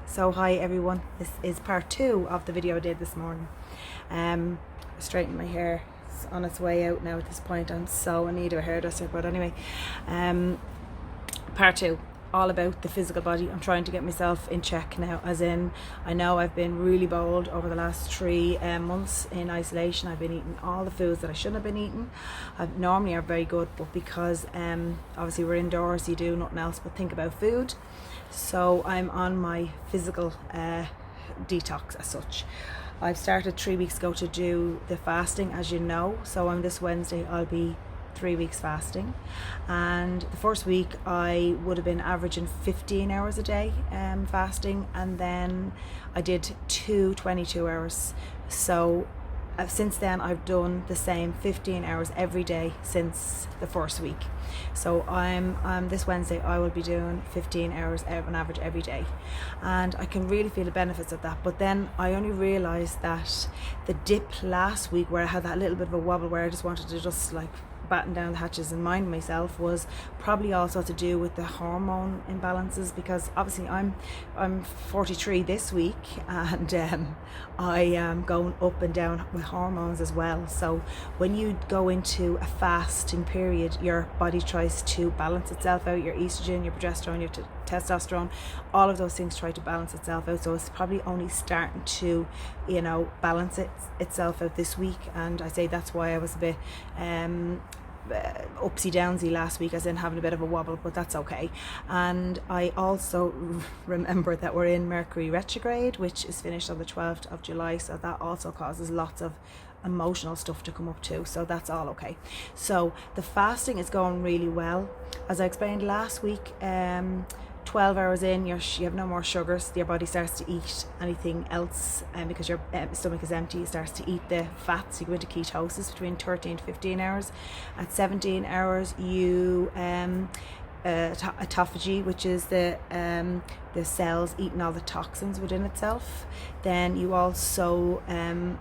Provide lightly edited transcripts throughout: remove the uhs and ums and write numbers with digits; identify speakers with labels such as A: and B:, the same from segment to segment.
A: So hi everyone, this is part 2 of the video I did this morning. Straightened my hair, it's on its way out now at this point. I'm so in need of a hairdresser, but anyway, part 2, all about the physical body. I'm trying to get myself in check now, as in I know I've been really bold over the last 3 months in isolation. I've been eating all the foods that I shouldn't have been eating. Normally are very good, but because obviously we're indoors, you do nothing else but think about food. So I'm on my physical detox as such. I've started 3 weeks ago to do the fasting, as you know. So on this Wednesday I'll be 3 weeks fasting, and the first week I would have been averaging 15 hours a day fasting, and then I did 22 hours. So since then I've done the same 15 hours every day since the first week. So I'm this Wednesday I will be doing 15 hours on average every day, and I can really feel the benefits of that. But then I only realised that the dip last week, where I had that little bit of a wobble where I just wanted to just like batten down the hatches and mind myself, was probably also to do with the hormone imbalances, because obviously I'm 43 this week, and I am going up and down with hormones as well. So when you go into a fasting period, your body tries to balance itself out. Your estrogen, your progesterone, your testosterone, all of those things try to balance itself out. So it's probably only starting to, balance itself out this week. And I say that's why I was a bit upsy downsy last week, as in having a bit of a wobble, but that's okay. And I also remember that we're in Mercury retrograde, which is finished on the 12th of July, so that also causes lots of emotional stuff to come up too, so that's all okay. So the fasting is going really well. As I explained last week, 12 hours in, you have no more sugars. Your body starts to eat anything else, and because your stomach is empty, it starts to eat the fats. You go into ketosis between 13 to 15 hours. At 17 hours, you autophagy, which is the cells eating all the toxins within itself. Then you also,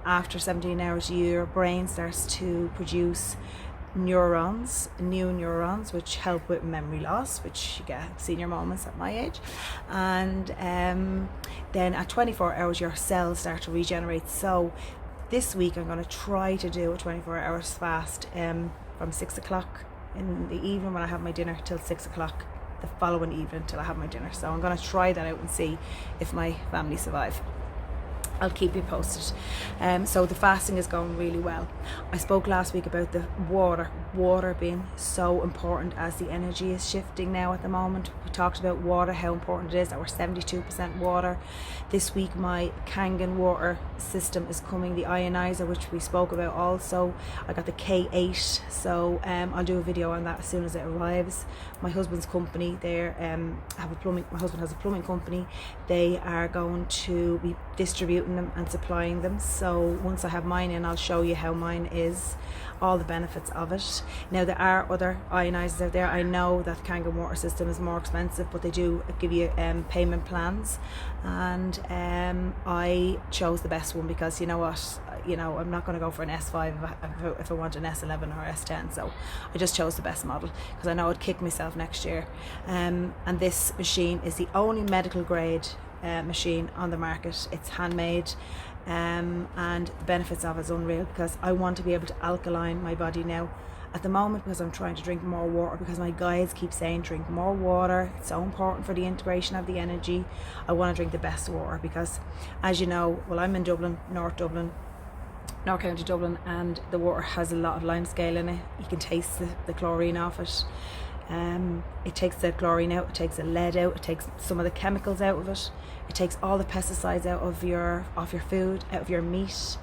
A: after 17 hours, your brain starts to produce new neurons, which help with memory loss, which you get senior moments at my age. And then at 24 hours your cells start to regenerate. So this week I'm going to try to do a 24 hours fast from 6 o'clock in the evening when I have my dinner till 6 o'clock the following evening till I have my dinner. So I'm going to try that out and see if my family survive. I'll keep you posted. So the fasting is going really well. I spoke last week about the water being so important as the energy is shifting now at the moment. We talked about water, how important it is that we're 72% water. This week my Kangen water system is coming, the ionizer, which we spoke about also. I got the K8, so I'll do a video on that as soon as it arrives. My husband's company, my husband has a plumbing company. They are going to be distributing them and supplying them. So once I have mine in, I'll show you how mine is, all the benefits of it. Now there are other ionizers out there. I know that Kangen water system is more expensive, but they do give you payment plans, and I chose the best one because you know what, I'm not going to go for an S5 if I want an S11 or S10. So I just chose the best model because I know I'd kick myself next year. And this machine is the only medical grade machine on the market. It's handmade, and the benefits of it is unreal, because I want to be able to alkaline my body now at the moment, because I'm trying to drink more water, because my guides keep saying drink more water, it's so important for the integration of the energy. I want to drink the best water because, as you know, well, I'm in Dublin, North County Dublin, and the water has a lot of limescale in it. You can taste the chlorine off it. It takes the chlorine out, it takes the lead out, it takes some of the chemicals out of it, it takes all the pesticides out of your food, out of your meat.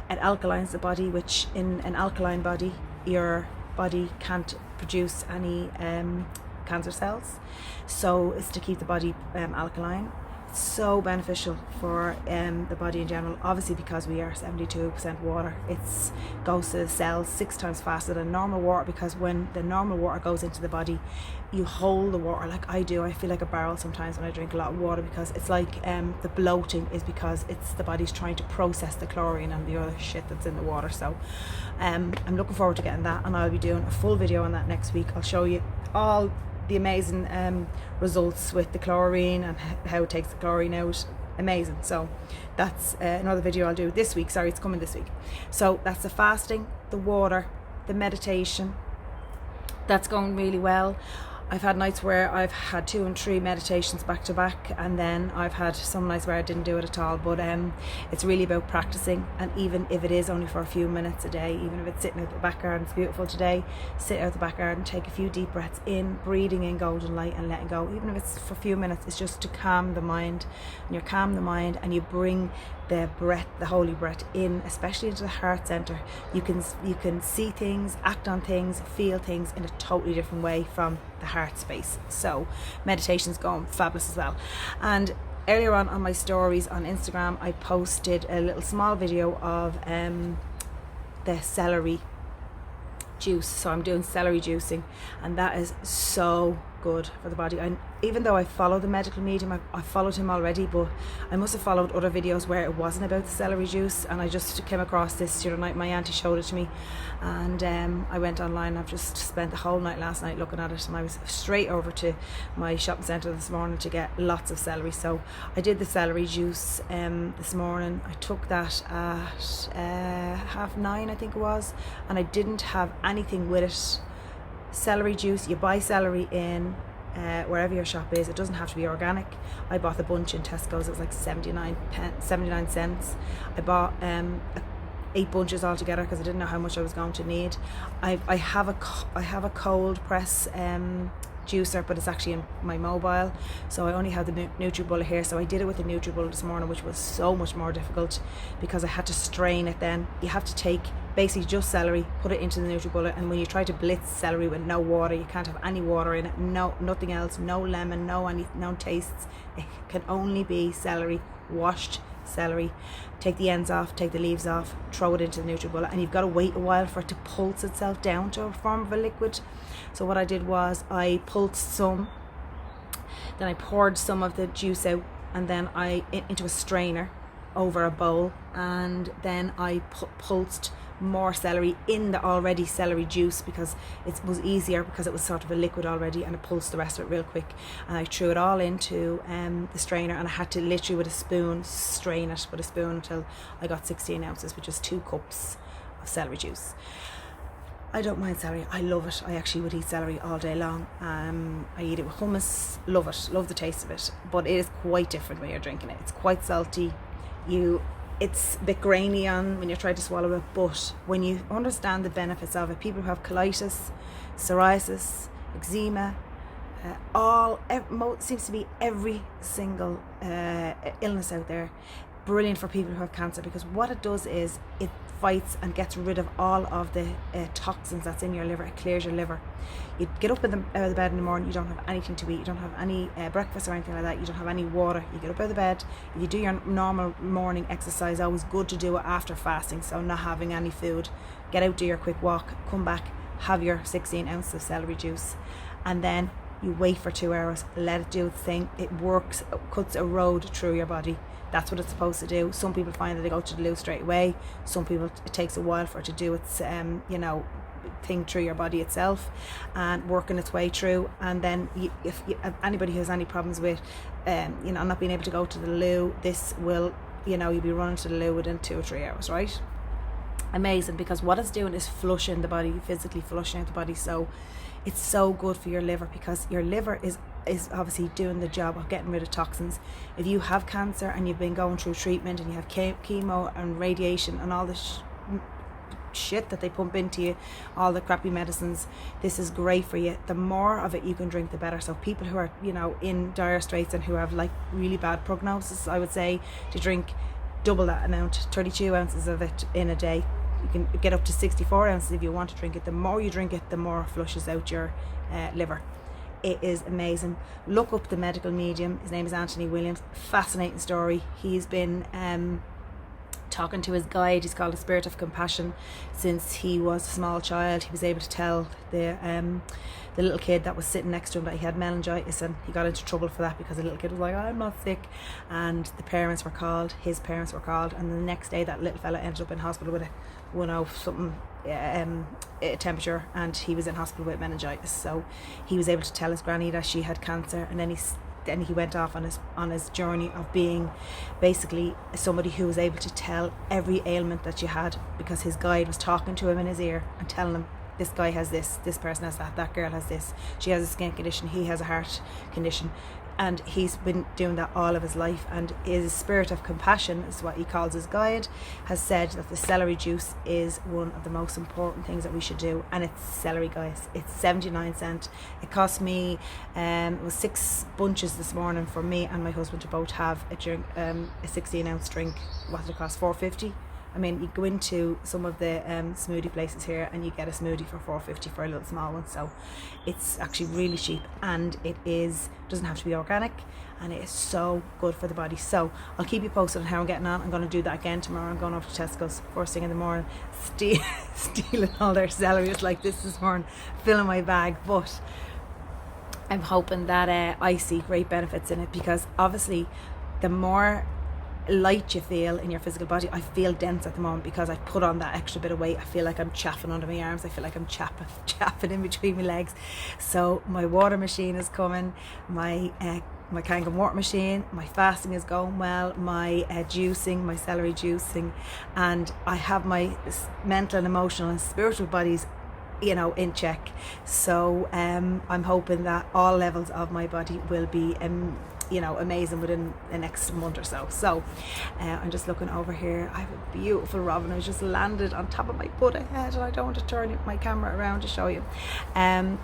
A: It alkalines the body, which in an alkaline body, your body can't produce any cancer cells. So it's to keep the body alkaline. It's so beneficial for the body in general, obviously because we are 72% water. It goes to the cells 6 times faster than normal water, because when the normal water goes into the body, you hold the water like I do. I feel like a barrel sometimes when I drink a lot of water, because it's like the bloating is because it's the body's trying to process the chlorine and the other shit that's in the water. So I'm looking forward to getting that, and I'll be doing a full video on that next week. I'll show you all the amazing results with the chlorine and how it takes the chlorine out. Amazing. So that's another video I'll do this week. Sorry, it's coming this week. So that's the fasting, the water, the meditation. That's going really well. I've had nights where I've had 2 and 3 meditations back to back, and then I've had some nights where I didn't do it at all. But it's really about practicing, and even if it is only for a few minutes a day, even if it's sitting out the back garden, it's beautiful today, sit out the back garden, take a few deep breaths in, breathing in golden light and letting go. Even if it's for a few minutes, it's just to calm the mind. And you calm the mind and you bring the breath, the holy breath in, especially into the heart center. You can see things, act on things, feel things in a totally different way from the heart space. So meditation's going fabulous as well. And earlier on my stories on Instagram, I posted a little small video of the celery juice. So I'm doing celery juicing, and that is so good for the body. And even though I follow the medical medium, I followed him already, but I must have followed other videos where it wasn't about the celery juice, and I just came across this the other night. My auntie showed it to me, and I went online. I've just spent the whole night last night looking at it, and I was straight over to my shopping centre this morning to get lots of celery. So I did the celery juice this morning. I took that at 9:30 I think it was, and I didn't have anything with it. Celery juice, you buy celery in wherever your shop is. It doesn't have to be organic. I bought a bunch in Tesco's. It was like 79 cents. I bought 8 bunches altogether because I didn't know how much I was going to need. I have a cold press juicer, but it's actually in my mobile, so I only have the NutriBullet here. So I did it with the NutriBullet this morning, which was so much more difficult because I had to strain it. Then you have to take basically just celery, put it into the NutriBullet, and when you try to blitz celery with no water, you can't have any water in it, nothing else, no lemon, no tastes. It can only be celery, washed celery. Take the ends off, take the leaves off, throw it into the NutriBullet, and you've got to wait a while for it to pulse itself down to a form of a liquid. So what I did was I pulsed some, then I poured some of the juice out, and then into a strainer over a bowl, and then I pulsed more celery in the already celery juice because it was easier because it was sort of a liquid already, and it pulsed the rest of it real quick. And I threw it all into the strainer, and I had to literally with a spoon strain it with a spoon until I got 16 ounces, which is 2 cups of celery juice. I don't mind celery. I love it. I actually would eat celery all day long. I eat it with hummus. Love it. Love the taste of it. But it is quite different when you're drinking it. It's quite salty. It's a bit grainy on when you're trying to swallow it, but when you understand the benefits of it, people who have colitis, psoriasis, eczema, seems to be every single illness out there. Brilliant for people who have cancer, because what it does is it fights and gets rid of all of the toxins that's in your liver. It clears your liver. You get up out of the bed in the morning, you don't have anything to eat, you don't have any breakfast or anything like that, you don't have any water. You get up out of the bed, if you do your normal morning exercise, always good to do it after fasting, so not having any food. Get out, do your quick walk, come back, have your 16 ounces of celery juice, and then you wait for 2 hours, let it do its thing. It works, it cuts a road through your body. That's what it's supposed to do. Some people find that they go to the loo straight away. Some people, it takes a while for it to do its thing through your body itself and working its way through. And then if anybody has any problems with not being able to go to the loo, this will, you'll be running to the loo within 2 or 3 hours, right? Amazing, because what it's doing is flushing the body, physically flushing out the body. So it's so good for your liver, because your liver is obviously doing the job of getting rid of toxins. If you have cancer and you've been going through treatment and you have chemo and radiation and all this shit that they pump into you, all the crappy medicines, this is great for you. The more of it you can drink, the better. So people who are in dire straits and who have like really bad prognosis, I would say to drink double that amount, 32 ounces of it in a day. You can get up to 64 ounces if you want to drink it. The more you drink it, the more it flushes out your liver. It is amazing. Look up the medical medium. His name is Anthony Williams. Fascinating story. He's been talking to his guide. He's called a Spirit of Compassion. Since he was a small child, he was able to tell the little kid that was sitting next to him that he had meningitis, and he got into trouble for that because the little kid was like, I'm not sick. And the parents were called, his parents were called, and the next day that little fella ended up in hospital with a 1 temperature, and he was in hospital with meningitis. So he was able to tell his granny that she had cancer, and then he went off on his journey of being basically somebody who was able to tell every ailment that you had, because his guide was talking to him in his ear and telling him, this guy has this person has that girl has this, she has a skin condition, he has a heart condition. And he's been doing that all of his life, and his Spirit of Compassion is what he calls his guide, has said that the celery juice is one of the most important things that we should do. And it's celery, guys. It's 79 cents. It cost me it was 6 bunches this morning for me and my husband to both have a drink, a 16-ounce drink. What did it cost? $4.50. I mean, you go into some of the smoothie places here and you get a smoothie for $4.50 for a little small one. So it's actually really cheap, and it doesn't have to be organic, and it is so good for the body. So I'll keep you posted on how I'm getting on. I'm going to do that again tomorrow. I'm going over to Tesco's first thing in the morning, stealing all their celery. It's like this morning, filling my bag. But I'm hoping that I see great benefits in it, because obviously the more light you feel in your physical body. I feel dense at the moment because I've put on that extra bit of weight. I feel like I'm chaffing under my arms. I feel like I'm chapping in between my legs. So my water machine is coming, my Kangen water machine, my fasting is going well, my juicing, my celery juicing, and I have my mental and emotional and spiritual bodies in check. So I'm hoping that all levels of my body will be amazing within the next month or so. So I'm just looking over here. I have a beautiful robin who's just landed on top of my Buddha head, and I don't want to turn my camera around to show you.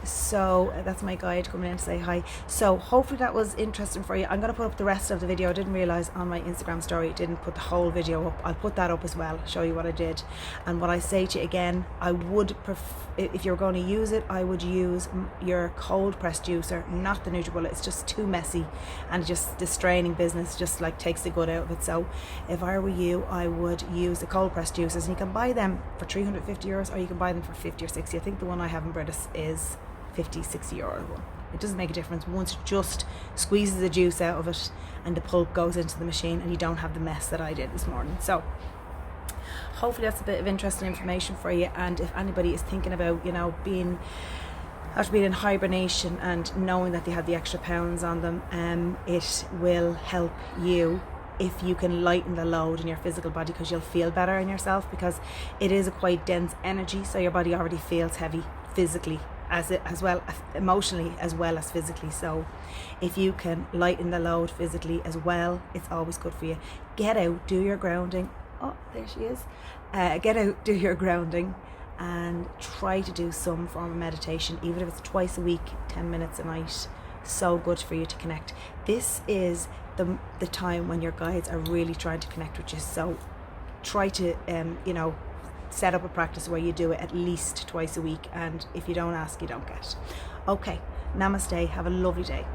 A: So that's my guide coming in to say hi. So hopefully that was interesting for you. I'm going to put up the rest of the video. I didn't realize on my Instagram story it didn't put the whole video up. I'll put that up as well, show you what I did. And what I say to you again, I would if you're going to use it, I would use your cold pressed juicer, not the NutriBullet. It's just too messy, and just the straining business just like takes the good out of it. So if I were you, I would use the cold pressed juicers, and you can buy them for €350, or you can buy them for 50 or 60. I think the one I have in British is 50-60 euro one. It doesn't make a difference once it just squeezes the juice out of it and the pulp goes into the machine, and you don't have the mess that I did this morning. So hopefully that's a bit of interesting information for you. And if anybody is thinking about after being in hibernation and knowing that they have the extra pounds on them, it will help you if you can lighten the load in your physical body, because you'll feel better in yourself, because it is a quite dense energy, so your body already feels heavy physically as well emotionally as well as physically. So if you can lighten the load physically as well, it's always good for you. Get out, do your grounding. Oh, there she is. Get out, do your grounding, and try to do some form of meditation, even if it's twice a week, 10 minutes a night. So good for you to connect. This is the time when your guides are really trying to connect with you. So try to set up a practice where you do it at least twice a week, and if you don't ask, you don't get. Okay, namaste, have a lovely day.